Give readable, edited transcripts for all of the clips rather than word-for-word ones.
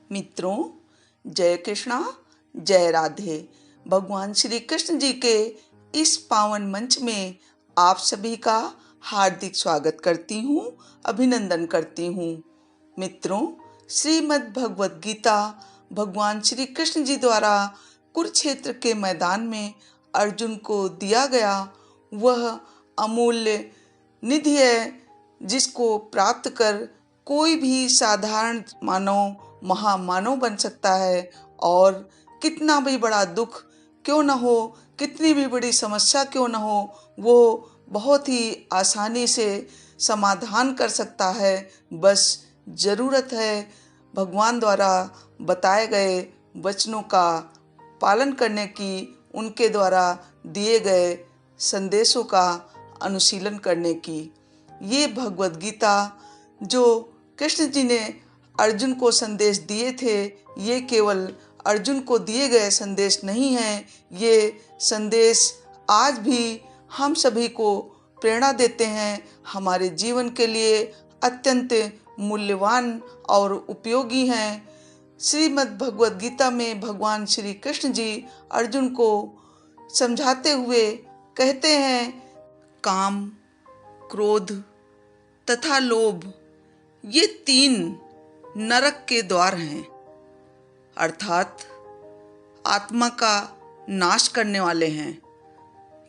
मित्रों, जय कृष्णा, जय राधे। भगवान श्री कृष्ण जी के इस पावन मंच में आप सभी का हार्दिक स्वागत करती हूँ, अभिनंदन करती हूँ। मित्रों, श्रीमद् भगवद गीता भगवान श्री कृष्ण जी द्वारा कुरुक्षेत्र के मैदान में अर्जुन को दिया गया वह अमूल्य निधि है, जिसको प्राप्त कर कोई भी साधारण मानव महामानव बन सकता है। और कितना भी बड़ा दुख क्यों न हो, कितनी भी बड़ी समस्या क्यों न हो, वो बहुत ही आसानी से समाधान कर सकता है। बस ज़रूरत है भगवान द्वारा बताए गए वचनों का पालन करने की, उनके द्वारा दिए गए संदेशों का अनुशीलन करने की। ये भगवद गीता जो कृष्ण जी ने अर्जुन को संदेश दिए थे, ये केवल अर्जुन को दिए गए संदेश नहीं हैं। ये संदेश आज भी हम सभी को प्रेरणा देते हैं, हमारे जीवन के लिए अत्यंत मूल्यवान और उपयोगी हैं। श्रीमद् भगवद गीता में भगवान श्री कृष्ण जी अर्जुन को समझाते हुए कहते हैं, काम, क्रोध तथा लोभ ये 3 नरक के द्वार हैं, अर्थात आत्मा का नाश करने वाले हैं।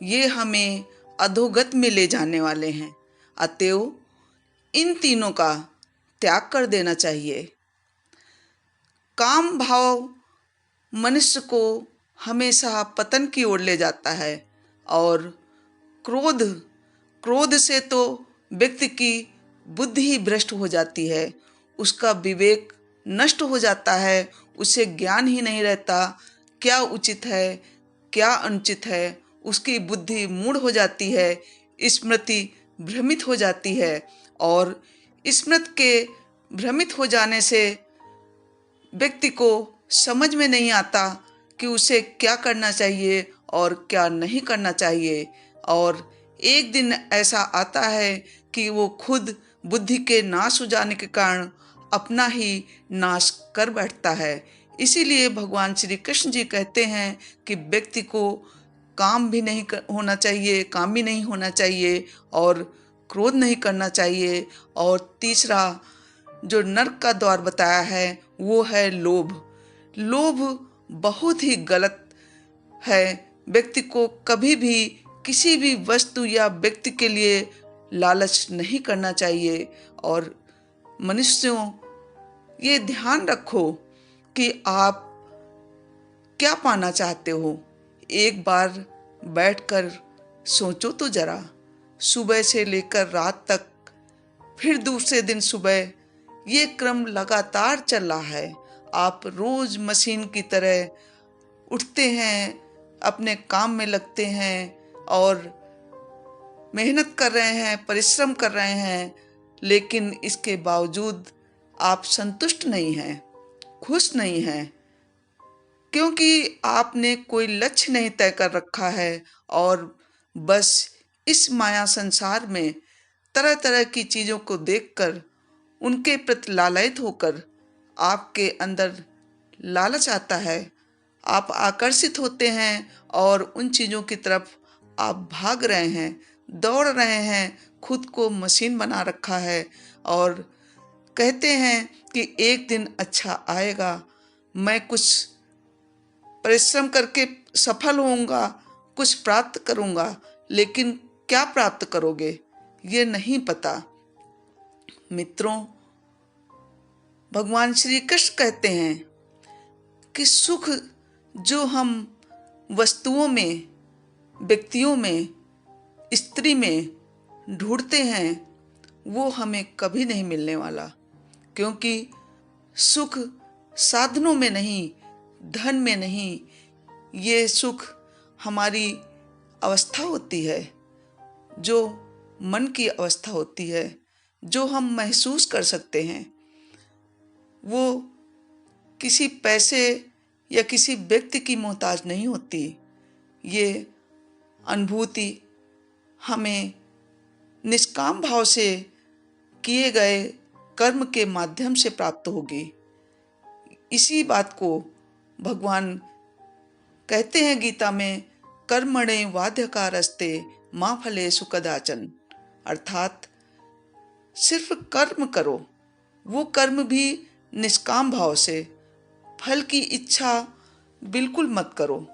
ये हमें अधोगत में ले जाने वाले हैं। अतएव इन तीनों का त्याग कर देना चाहिए। काम भाव मनुष्य को हमेशा पतन की ओर ले जाता है और क्रोध से तो व्यक्ति की बुद्धि ही भ्रष्ट हो जाती है, उसका विवेक नष्ट हो जाता है, उसे ज्ञान ही नहीं रहता क्या उचित है क्या अनुचित है। उसकी बुद्धि मूढ़ हो जाती है, स्मृति भ्रमित हो जाती है और स्मृति के भ्रमित हो जाने से व्यक्ति को समझ में नहीं आता कि उसे क्या करना चाहिए और क्या नहीं करना चाहिए। और एक दिन ऐसा आता है कि वो खुद बुद्धि के नाश हो जाने के कारण अपना ही नाश कर बैठता है। इसीलिए भगवान श्री कृष्ण जी कहते हैं कि व्यक्ति को काम भी नहीं होना चाहिए, कामी नहीं होना चाहिए और क्रोध नहीं करना चाहिए। और तीसरा जो नरक का द्वार बताया है वो है लोभ। लोभ बहुत ही गलत है। व्यक्ति को कभी भी किसी भी वस्तु या व्यक्ति के लिए लालच नहीं करना चाहिए। और मनुष्यों, ये ध्यान रखो कि आप क्या पाना चाहते हो। एक बार बैठकर सोचो तो जरा, सुबह से लेकर रात तक, फिर दूसरे दिन सुबह, ये क्रम लगातार चल रहा है। आप रोज मशीन की तरह उठते हैं, अपने काम में लगते हैं और मेहनत कर रहे हैं, परिश्रम कर रहे हैं, लेकिन इसके बावजूद आप संतुष्ट नहीं हैं, खुश नहीं हैं, क्योंकि आपने कोई लक्ष्य नहीं तय कर रखा है और बस इस माया संसार में तरह तरह की चीज़ों को देखकर, उनके प्रति लालयित होकर आपके अंदर लालच आता है, आप आकर्षित होते हैं और उन चीज़ों की तरफ आप भाग रहे हैं, दौड़ रहे हैं, खुद को मशीन बना रखा है और कहते हैं कि एक दिन अच्छा आएगा, मैं कुछ परिश्रम करके सफल होऊंगा, कुछ प्राप्त करूंगा। लेकिन क्या प्राप्त करोगे ये नहीं पता। मित्रों, भगवान श्री कृष्ण कहते हैं कि सुख जो हम वस्तुओं में, व्यक्तियों में, स्त्री में ढूंढते हैं वो हमें कभी नहीं मिलने वाला, क्योंकि सुख साधनों में नहीं, धन में नहीं, ये सुख हमारी अवस्था होती है, जो मन की अवस्था होती है, जो हम महसूस कर सकते हैं। वो किसी पैसे या किसी व्यक्ति की मोहताज नहीं होती। ये अनुभूति हमें निष्काम भाव से किए गए कर्म के माध्यम से प्राप्त होगी। इसी बात को भगवान कहते हैं गीता में, कर्मणे वाध्यकारस्ते मां फलेषु कदाचन। अर्थात सिर्फ कर्म करो, वो कर्म भी निष्काम भाव से, फल की इच्छा बिल्कुल मत करो।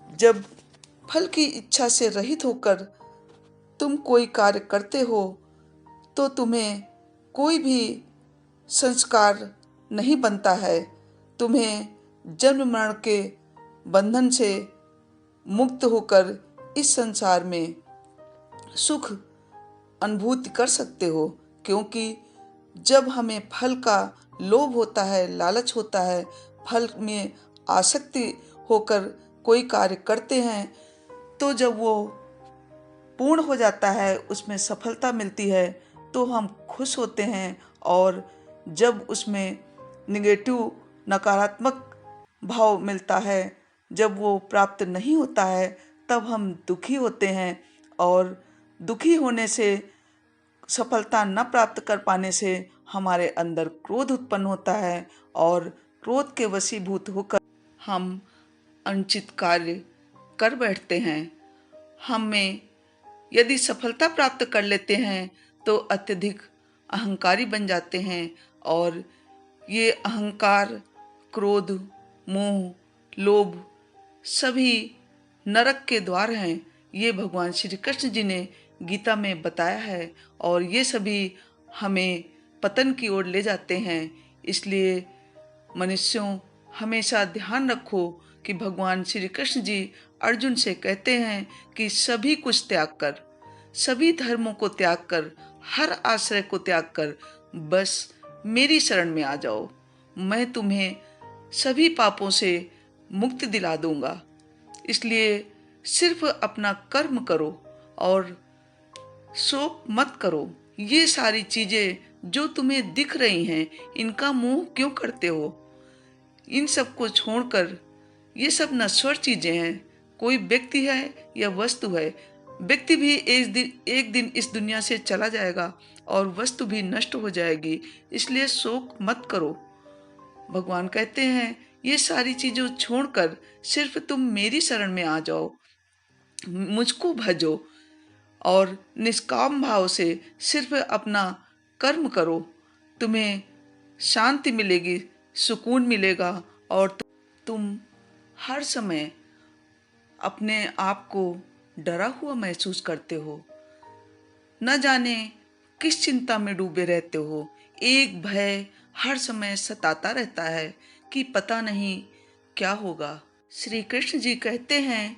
जब फल की इच्छा से रहित होकर तुम कोई कार्य करते हो तो तुम्हें कोई भी संस्कार नहीं बनता है, तुम्हें जन्म मरण के बंधन से मुक्त होकर इस संसार में सुख अनुभूति कर सकते हो। क्योंकि जब हमें फल का लोभ होता है, लालच होता है, फल में आसक्ति होकर कोई कार्य करते हैं, तो जब वो पूर्ण हो जाता है, उसमें सफलता मिलती है, तो हम खुश होते हैं। और जब उसमें निगेटिव नकारात्मक भाव मिलता है, जब वो प्राप्त नहीं होता है, तब हम दुखी होते हैं। और दुखी होने से, सफलता न प्राप्त कर पाने से हमारे अंदर क्रोध उत्पन्न होता है और क्रोध के वशीभूत होकर हम अनुचित कार्य कर बैठते हैं। हमें यदि सफलता प्राप्त कर लेते हैं तो अत्यधिक अहंकारी बन जाते हैं, और ये अहंकार, क्रोध, मोह, लोभ सभी नरक के द्वार हैं। ये भगवान श्री कृष्ण जी ने गीता में बताया है, और ये सभी हमें पतन की ओर ले जाते हैं। इसलिए मनुष्यों, हमेशा ध्यान रखो कि भगवान श्री कृष्ण जी अर्जुन से कहते हैं कि सभी कुछ त्याग कर, सभी धर्मों को त्याग कर, हर आश्रय को त्याग कर, बस मेरी शरण में आ जाओ, मैं तुम्हें सभी पापों से मुक्ति दिला दूंगा। इसलिए सिर्फ अपना कर्म करो और शोक मत करो। ये सारी चीजें जो तुम्हें दिख रही हैं, इनका मोह क्यों करते हो? इन सब को छोड़कर, ये सब नश्वर चीजें हैं। कोई व्यक्ति है या वस्तु है, व्यक्ति भी एक दिन इस दुनिया से चला जाएगा और वस्तु भी नष्ट हो जाएगी। इसलिए शोक मत करो। भगवान कहते हैं ये सारी चीजों छोड़कर सिर्फ तुम मेरी शरण में आ जाओ, मुझको भजो और निष्काम भाव से सिर्फ अपना कर्म करो। तुम्हें शांति मिलेगी, सुकून मिलेगा, और तुम हर समय अपने आप को डरा हुआ महसूस करते हो। न जाने किस चिंता में डूबे रहते हो। एक भय हर समय सताता रहता है कि पता नहीं क्या होगा। श्री कृष्ण जी कहते हैं,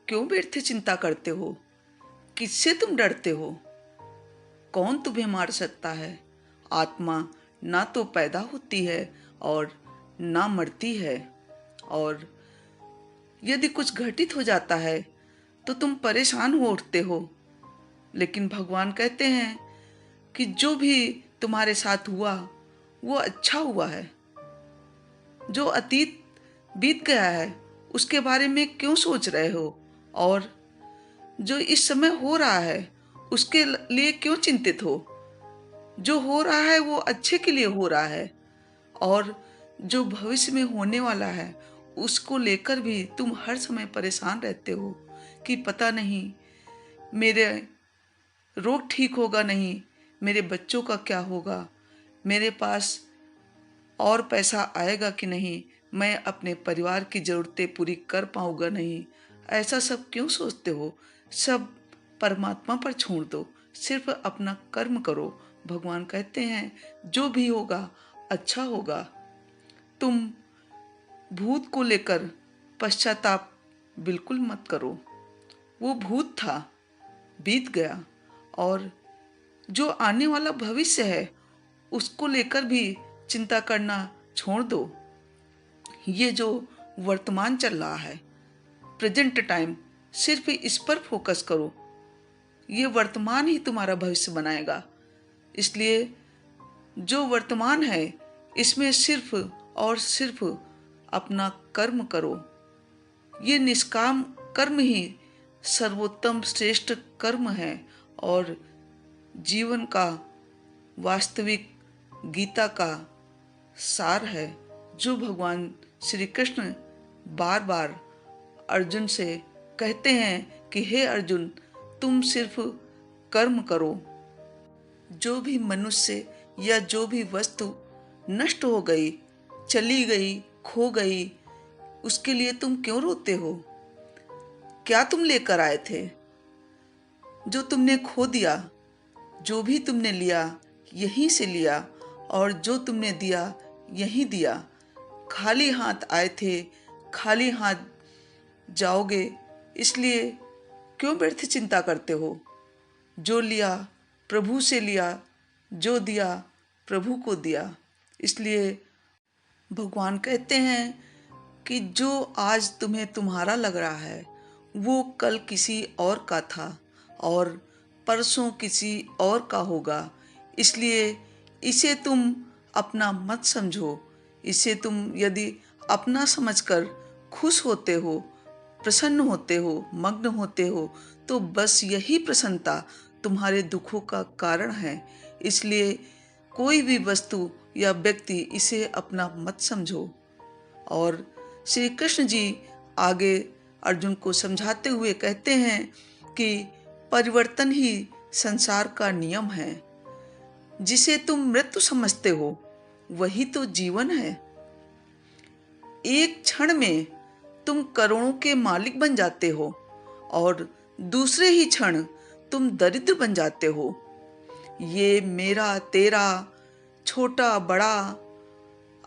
क्यों व्यर्थ चिंता करते हो? किससे तुम डरते हो? कौन तुम्हें मार सकता है? आत्मा ना तो पैदा होती है और ना मरती है। और यदि कुछ घटित हो जाता है तो तुम परेशान हो उठते हो, लेकिन भगवान कहते हैं कि जो भी तुम्हारे साथ हुआ वो अच्छा हुआ है। जो अतीत बीत गया है उसके बारे में क्यों सोच रहे हो? और जो इस समय हो रहा है उसके लिए क्यों चिंतित हो? जो हो रहा है वो अच्छे के लिए हो रहा है, और जो भविष्य में होने वाला है उसको लेकर भी तुम हर समय परेशान रहते हो कि पता नहीं मेरे रोग ठीक होगा नहीं, मेरे बच्चों का क्या होगा, मेरे पास और पैसा आएगा कि नहीं, मैं अपने परिवार की ज़रूरतें पूरी कर पाऊंगा नहीं। ऐसा सब क्यों सोचते हो? सब परमात्मा पर छोड़ दो, सिर्फ अपना कर्म करो। भगवान कहते हैं जो भी होगा अच्छा होगा। तुम भूत को लेकर पश्चाताप बिल्कुल मत करो। वो भूत था, बीत गया, और जो आने वाला भविष्य है उसको लेकर भी चिंता करना छोड़ दो। ये जो वर्तमान चल रहा है, प्रेजेंट टाइम, सिर्फ इस पर फोकस करो। ये वर्तमान ही तुम्हारा भविष्य बनाएगा। इसलिए जो वर्तमान है इसमें सिर्फ और सिर्फ अपना कर्म करो। ये निष्काम कर्म ही सर्वोत्तम श्रेष्ठ कर्म है और जीवन का वास्तविक गीता का सार है। जो भगवान श्री कृष्ण बार बार अर्जुन से कहते हैं कि हे अर्जुन, तुम सिर्फ कर्म करो। जो भी मनुष्य या जो भी वस्तु नष्ट हो गई, चली गई, खो गई, उसके लिए तुम क्यों रोते हो? क्या तुम लेकर आए थे जो तुमने खो दिया? जो भी तुमने लिया यहीं से लिया, और जो तुमने दिया यहीं दिया। खाली हाथ आए थे, खाली हाथ जाओगे, इसलिए क्यों व्यर्थ चिंता करते हो? जो लिया प्रभु से लिया, जो दिया प्रभु को दिया। इसलिए भगवान कहते हैं कि जो आज तुम्हें तुम्हारा लग रहा है वो कल किसी और का था और परसों किसी और का होगा। इसलिए इसे तुम अपना मत समझो। इसे तुम यदि अपना समझकर खुश होते हो, प्रसन्न होते हो, मग्न होते हो, तो बस यही प्रसन्नता तुम्हारे दुखों का कारण है। इसलिए कोई भी वस्तु या व्यक्ति इसे अपना मत समझो। और श्री कृष्ण जी आगे अर्जुन को समझाते हुए कहते हैं कि परिवर्तन ही संसार का नियम है। जिसे तुम मृत्यु समझते हो वही तो जीवन है। एक क्षण में तुम करोड़ों के मालिक बन जाते हो और दूसरे ही क्षण तुम दरिद्र बन जाते हो। ये मेरा तेरा, छोटा बड़ा,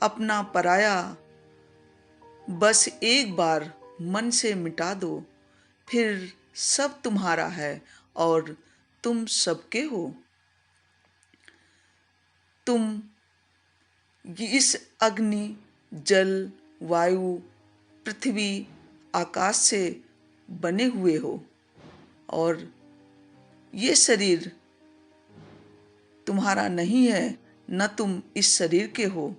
अपना पराया, बस एक बार मन से मिटा दो, फिर सब तुम्हारा है और तुम सबके हो। तुम इस अग्नि, जल, वायु, पृथ्वी, आकाश से बने हुए हो और ये शरीर तुम्हारा नहीं है, न तुम इस शरीर के हो।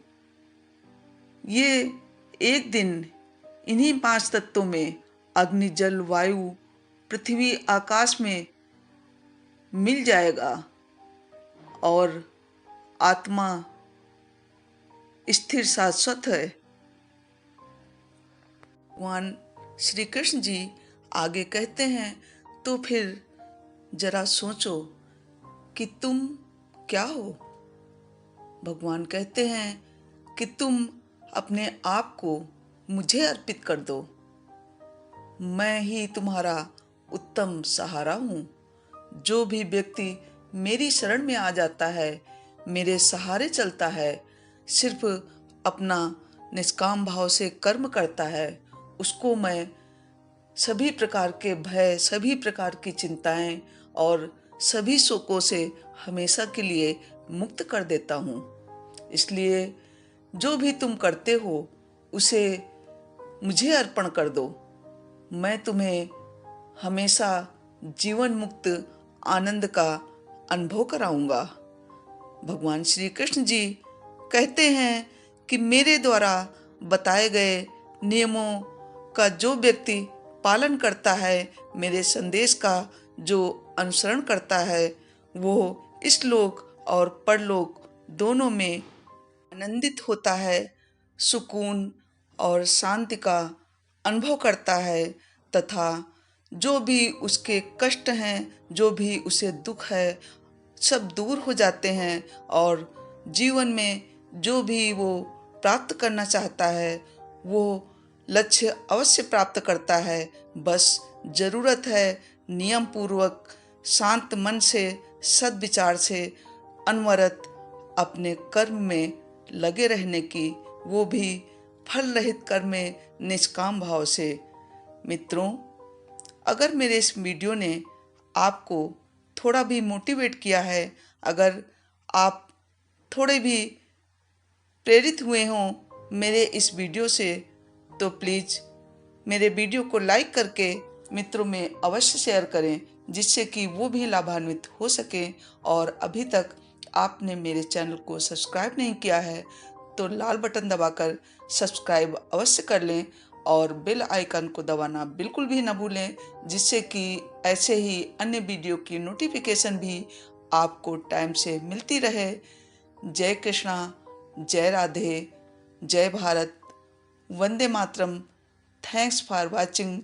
ये एक दिन इन्हीं 5 तत्वों में, अग्नि, जल, वायु, पृथ्वी, आकाश में मिल जाएगा और आत्मा स्थिर शाश्वत है। भगवान श्री कृष्ण जी आगे कहते हैं, तो फिर जरा सोचो कि तुम क्या हो। भगवान कहते हैं कि तुम अपने आप को मुझे अर्पित कर दो। मैं ही तुम्हारा उत्तम सहारा हूँ। जो भी व्यक्ति मेरी शरण में आ जाता है, मेरे सहारे चलता है, सिर्फ अपना निष्काम भाव से कर्म करता है, उसको मैं सभी प्रकार के भय, सभी प्रकार की चिंताएं और सभी शोकों से हमेशा के लिए मुक्त कर देता हूँ। इसलिए जो भी तुम करते हो उसे मुझे अर्पण कर दो। मैं तुम्हें हमेशा जीवन मुक्त आनंद का अनुभव कराऊंगा। भगवान श्री कृष्ण जी कहते हैं कि मेरे द्वारा बताए गए नियमों का जो व्यक्ति पालन करता है, मेरे संदेश का जो अनुसरण करता है, वो इस लोक और परलोक दोनों में आनंदित होता है, सुकून और शांति का अनुभव करता है, तथा जो भी उसके कष्ट हैं, जो भी उसे दुख है, सब दूर हो जाते हैं और जीवन में जो भी वो प्राप्त करना चाहता है वो लक्ष्य अवश्य प्राप्त करता है। बस जरूरत है नियम पूर्वक, शांत मन से, सद्विचार से अनवरत अपने कर्म में लगे रहने की, वो भी फल रहित कर्म में निष्काम भाव से। मित्रों, अगर मेरे इस वीडियो ने आपको थोड़ा भी मोटिवेट किया है, अगर आप थोड़े भी प्रेरित हुए हों मेरे इस वीडियो से, तो प्लीज़ मेरे वीडियो को लाइक करके मित्रों में अवश्य शेयर करें, जिससे कि वो भी लाभान्वित हो सके। और अभी तक आपने मेरे चैनल को सब्सक्राइब नहीं किया है तो लाल बटन दबाकर सब्सक्राइब अवश्य कर लें और बेल आइकन को दबाना बिल्कुल भी न भूलें, जिससे कि ऐसे ही अन्य वीडियो की नोटिफिकेशन भी आपको टाइम से मिलती रहे। जय कृष्णा, जय राधे, जय Bharat, Vande Mataram. Thanks for watching